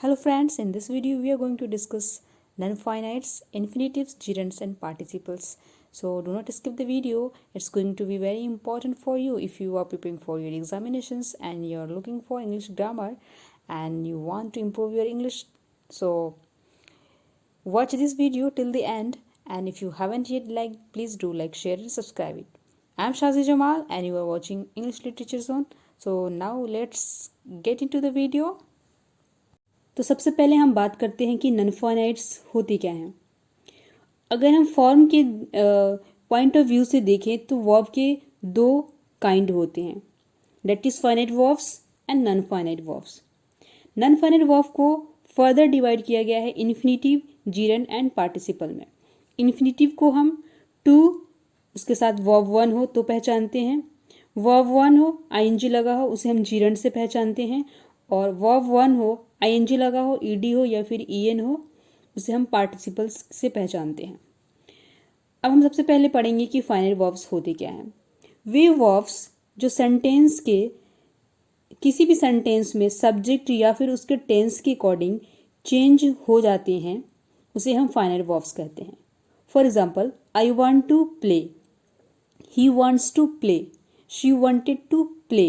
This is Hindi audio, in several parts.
Hello friends, in this video we are going to discuss non-finites, infinitives, gerunds and participles. So do not skip the video. It's going to be very important for you if you are preparing for your examinations and you're looking for English grammar and you want to improve your English. So watch this video till the end, and if you haven't yet liked, please do like, share and subscribe it. I'm Shazi Jamal and you are watching English Literature Zone. So now let's get into the video. तो सबसे पहले हम बात करते हैं कि नॉन फाइनाइट्स होती क्या हैं। अगर हम फॉर्म के पॉइंट ऑफ व्यू से देखें तो वर्ब के दो काइंड होते हैं, that is finite verbs and non finite verbs. Non finite verb को फर्दर डिवाइड किया गया है इन्फिनिटिव, जीरंड एंड पार्टिसिपल में। इन्फिनिटिव को हम टू, उसके साथ वर्ब वन हो तो पहचानते हैं, वर्ब वन हो आईएनजी लगा हो उसे हम जीरंड से पहचानते हैं, और वर्ब वन हो आईएनजी लगा हो, ईडी हो या फिर ईएन हो, उसे हम पार्टिसिपल्स से पहचानते हैं। अब हम सबसे पहले पढ़ेंगे कि फाइनाइट वर्ब्स होते क्या हैं। वे वर्ब्स जो सेंटेंस के किसी भी सेंटेंस में सब्जेक्ट या फिर उसके टेंस के अकॉर्डिंग चेंज हो जाते हैं उसे हम फाइनाइट वर्ब्स कहते हैं। For example, I want to play, he wants to play, she wanted to play,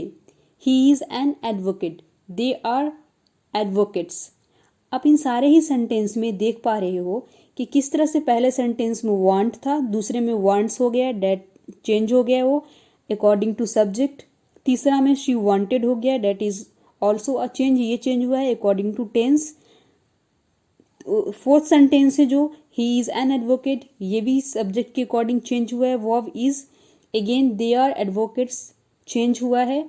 he is an advocate, they are advocates. आप इन सारे ही सेंटेंस में देख पा रहे हो कि किस तरह से पहले सेंटेंस में वांट था, दूसरे में वांट्स हो गया, डेट चेंज हो गया वो अकॉर्डिंग टू सब्जेक्ट, तीसरा में शी वांटेड हो गया, that is also a change, ये चेंज हुआ है according to tense. Fourth sentence है जो ही इज एन एडवोकेट, ये भी सब्जेक्ट के अकॉर्डिंग चेंज हुआ है। Verb is, again they are advocates, change हुआ है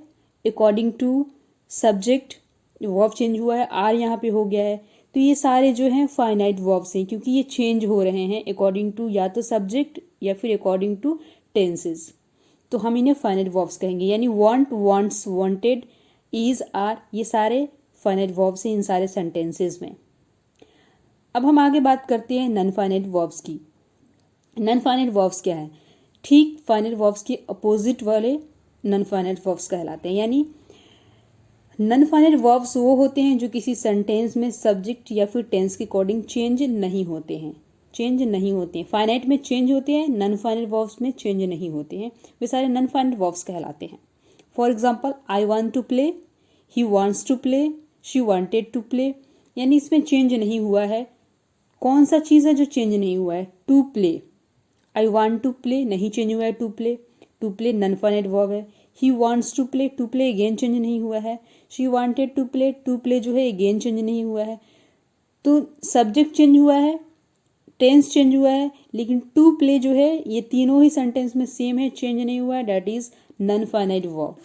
according to subject, verb change हुआ है, आर यहाँ पे हो गया है। तो ये सारे जो हैं फाइनाइट वर्ब्स हैं क्योंकि ये चेंज हो रहे हैं अकॉर्डिंग टू या तो सब्जेक्ट या फिर अकॉर्डिंग टू टेंसेस, तो हम इन्हें फाइनाइट वर्ब्स कहेंगे। यानी want, wants, wanted, is, are, ये सारे फाइनाइट वर्ब्स हैं इन सारे सेंटेंसेस में। अब हम आगे बात करते हैं नॉन फाइनाइट वर्ब्स की। नॉन फाइनाइट वर्ब्स क्या है? ठीक फाइनाइट वर्ब्स के अपोजिट वाले नॉन फाइनाइट वर्ब्स कहलाते हैं। यानी नॉन फाइनाइट वर्ब्स वो होते हैं जो किसी सेंटेंस में सब्जेक्ट या फिर टेंस के अकॉर्डिंग चेंज नहीं होते हैं, चेंज नहीं होते हैं। फाइनाइट में चेंज होते हैं, नॉन फाइनाइट वर्ब्स में चेंज नहीं होते हैं, वे सारे नॉन फाइनाइट वर्ब्स कहलाते हैं। For example, I want to play, he wants to play, she wanted to play, यानी इसमें चेंज नहीं हुआ है। कौन सा चीज़ है जो चेंज नहीं हुआ है? To play. I want to play नहीं चेंज हुआ है, to play, to play non finite verb है। He wants to play, to play again change नहीं हुआ है। She wanted to play, to play जो है अगेन चेंज नहीं हुआ है। तो सब्जेक्ट चेंज हुआ है, टेंस चेंज हुआ है, लेकिन टू प्ले जो है ये तीनों ही सेंटेंस में सेम है, चेंज नहीं हुआ है, that is non finite verb.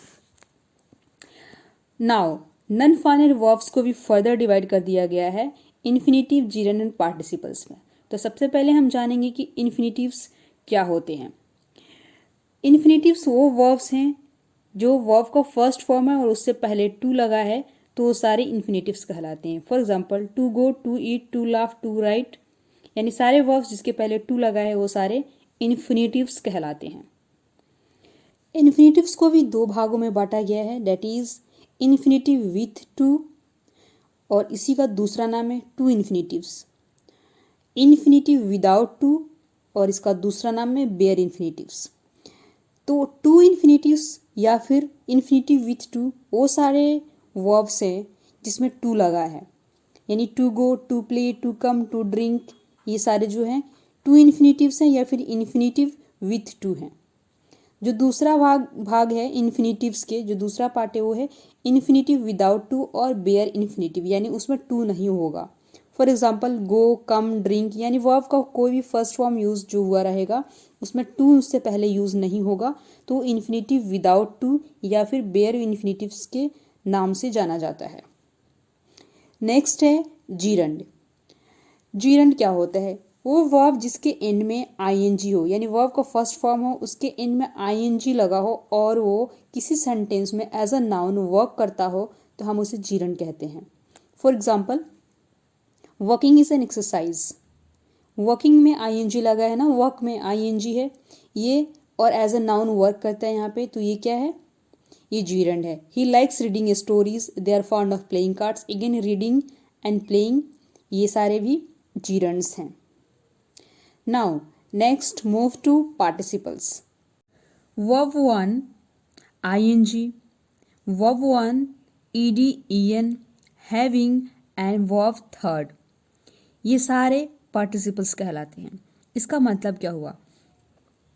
Now non finite verbs को भी फर्दर डिवाइड कर दिया गया है इन्फिनिटिव, जीरंड एंड पार्टिसिपल्स में। तो सबसे पहले हम जानेंगे कि इन्फिनिटिव्स क्या होते हैं। इन्फिनिटिव्स वो वर्ब्स हैं जो वर्ब का फर्स्ट फॉर्म है और उससे पहले टू लगा है, तो वो सारे इन्फिनिटिव्स कहलाते हैं। For example, to go, to eat, to laugh, to write, यानी सारे वर्ब्स जिसके पहले टू लगा है वो सारे इन्फिनिटिव्स कहलाते हैं। इन्फिनिटिव्स को भी दो भागों में बांटा गया है, that is infinitive with to, और इसी का दूसरा नाम है टू इन्फिनिटिव्स। इन्फिनिटिव विदाउट टू, और इसका दूसरा नाम है बेयर इन्फिनिटिव्स। तो टू इन्फिनिटिव्स या फिर इन्फिनिटिव विथ टू वो सारे वर्ब्स हैं जिसमें टू लगा है, यानी to go, to play, to come, to drink, ये सारे जो हैं टू इन्फिनिटिव्स हैं या फिर इन्फिनिटिव विथ टू हैं। जो दूसरा भाग है इन्फिनिटिव्स के, जो दूसरा पार्ट है वो है इन्फिनिटिव विदाउट टू और बेयर इन्फिनिटिव, यानी उसमें टू नहीं होगा। For example, go, come, drink, यानी वर्ब का कोई भी फर्स्ट फॉर्म यूज जो हुआ रहेगा उसमें टू उससे पहले यूज नहीं होगा, तो इन्फिनिटिव विदाउट टू या फिर बेयर इन्फिनिटिव्स के नाम से जाना जाता है। नेक्स्ट है जीरंड। जीरंड क्या होता है? वो वर्ब जिसके एंड में आईएनजी हो, यानी वर्ब का फर्स्ट फॉर्म हो, उसके एंड में आईएनजी लगा हो और वो किसी सेंटेंस में एज अ नाउन वर्क करता हो, तो हम उसे जीरंड कहते हैं। For example, working is an exercise, working में आईएनजी लगा है ना, वर्क में आईएनजी है ये, और एज अ नाउन वर्क करता है यहाँ पे, तो ये क्या है? ये जीरंड है। He likes reading stories, they are fond of playing cards, again reading and playing, ये सारे भी जीरंड्स हैं। Now next move to participles. Verb 1 ing, verb 1 ed en, having and verb 3, ये सारे पार्टिसिपल्स कहलाते हैं। इसका मतलब क्या हुआ?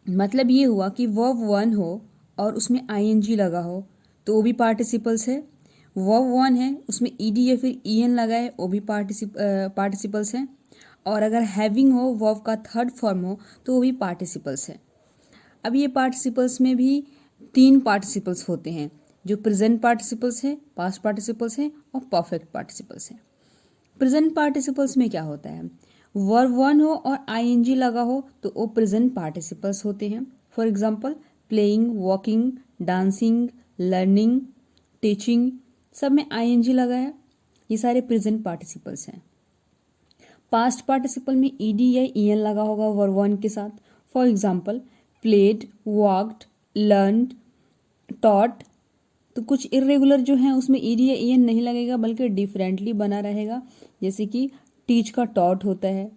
मतलब ये हुआ कि वर्ब 1 हो और उसमें ing लगा हो तो वो भी पार्टिसिपल्स है। वर्ब 1 है उसमें ed या फिर en लगा है, वो भी पार्टिसिपल्स हैं। और अगर हैविंग हो, वर्ब का थर्ड फॉर्म हो, तो वो भी पार्टिसिपल्स है। अब ये पार्टिसिपल्स में भी 3 पार्टिसिपल्स होते हैं, जो प्रेजेंट पार्टिसिपल्स हैं, पास्ट पार्टिसिपल्स हैं और परफेक्ट पार्टिसिपल्स हैं। प्रेजेंट पार्टिसिपल्स में क्या होता है? वर्ब 1 हो और ing लगा हो तो वो प्रेजेंट पार्टिसिपल्स होते हैं। For example playing, walking, dancing, learning, teaching, सब में ing लगा है, ये सारे प्रेजेंट पार्टिसिपल्स हैं। पास्ट पार्टिसिपल में ed या en लगा होगा वर्ब 1 के साथ। For example played, walked, learned, taught. तो कुछ इरेगुलर जो हैं उसमें ed या en नहीं लगेगा बल्कि डिफरेंटली बना रहेगा, जैसे कि टीच का टॉट होता है,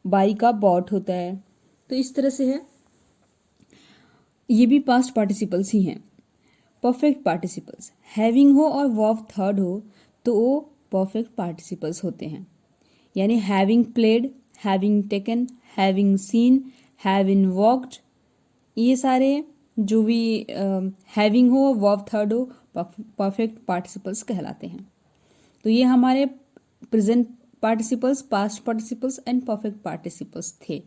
बाई का बॉट होता है। तो इस तरह से है, ये भी पास्ट पार्टिसिपल्स ही हैं। परफेक्ट पार्टिसिपल्स, हैविंग हो और वर्ब 3 हो तो वो परफेक्ट पार्टिसिपल्स होते हैं। यानी having played, having taken, having scene, having walked, ये सारे जो भी हैविंग हो वर्ब 3 हो परफेक्ट पार्टिसिपल्स कहलाते हैं। तो ये हमारे present participles, past participles and perfect participles थे।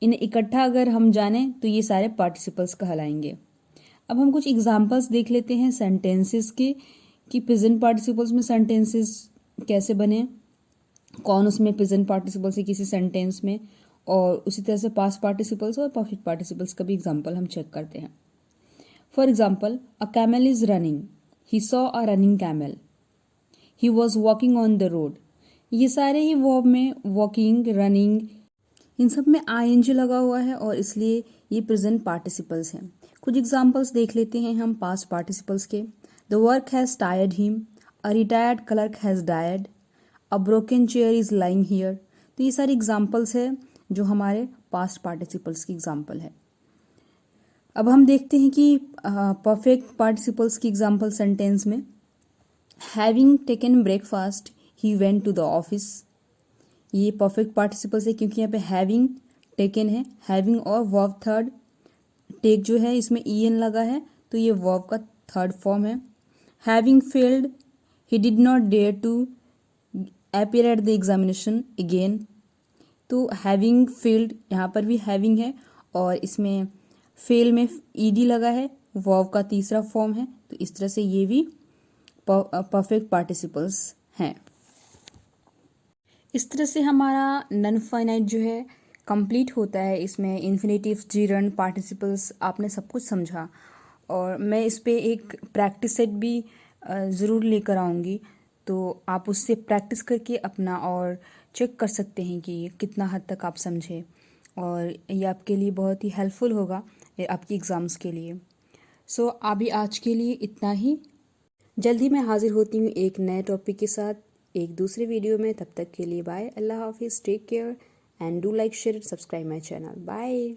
इन्हें इकट्ठा अगर हम जानें तो ये सारे पार्टिसिपल्स कहलाएंगे। अब हम कुछ एग्जांपल्स देख लेते हैं सेंटेंसेस के, कि प्रेजेंट पार्टिसिपल्स में सेंटेंसेस कैसे बने, कौन उसमें प्रेजेंट पार्टिसिपल्स है किसी सेंटेंस में, और उसी तरह से पास्ट पार्टिसिपल्स और परफेक्ट पार्टिसिपल्स का भी एग्जांपल हम चेक करते हैं। For example a camel is running, he saw a running camel, he was walking on the road. ये सारे ही वर्ब में वॉकिंग, रनिंग, इन सब में ing लगा हुआ है और इसलिए ये प्रेजेंट पार्टिसिपल्स हैं। कुछ एग्जांपल्स देख लेते हैं हम पास्ट पार्टिसिपल्स के। The work has tired him, a retired clerk has died, a broken chair is lying here. तो ये सारे एग्जांपल्स है जो हमारे पास्ट पार्टिसिपल्स की एग्जांपल है। अब हम देखते हैं कि परफेक्ट पार्टिसिपल्स की एग्जांपल सेंटेंस में, having taken breakfast he went to the office. ये परफेक्ट पार्टिसिपल्स है क्योंकि यहाँ पे हैविंग टेकन है, हैविंग और वर्ब 3 टेक जो है इसमें en लगा है तो ये वर्ब का थर्ड फॉर्म है। Having failed he did not dare to appear at the examination again. तो हैविंग फेल्ड, यहाँ पर भी हैविंग है और इसमें फेल में ed लगा है, वर्ब का तीसरा फॉर्म है। तो इस तरह से ये भी परफेक्ट पार्टिसिपल्स हैं। इस तरह से हमारा नॉन फाइनाइट जो है कंप्लीट होता है। इसमें इन्फिनेटिव, जीरंड, पार्टिसिपल्स आपने सब कुछ समझा, और मैं इस पे एक प्रैक्टिस सेट भी ज़रूर लेकर आऊँगी, तो आप उससे प्रैक्टिस करके अपना और चेक कर सकते हैं कि कितना हद तक आप समझे, और ये आपके लिए बहुत ही हेल्पफुल होगा आपकी एग्ज़ाम्स के लिए। सो अभी आज के लिए इतना ही। जल्दी मैं हाजिर होती हूँ एक नए टॉपिक के साथ एक दूसरे वीडियो में। तब तक के लिए बाय, अल्लाह हाफिज़, take care and do like, share, subscribe my channel. Bye.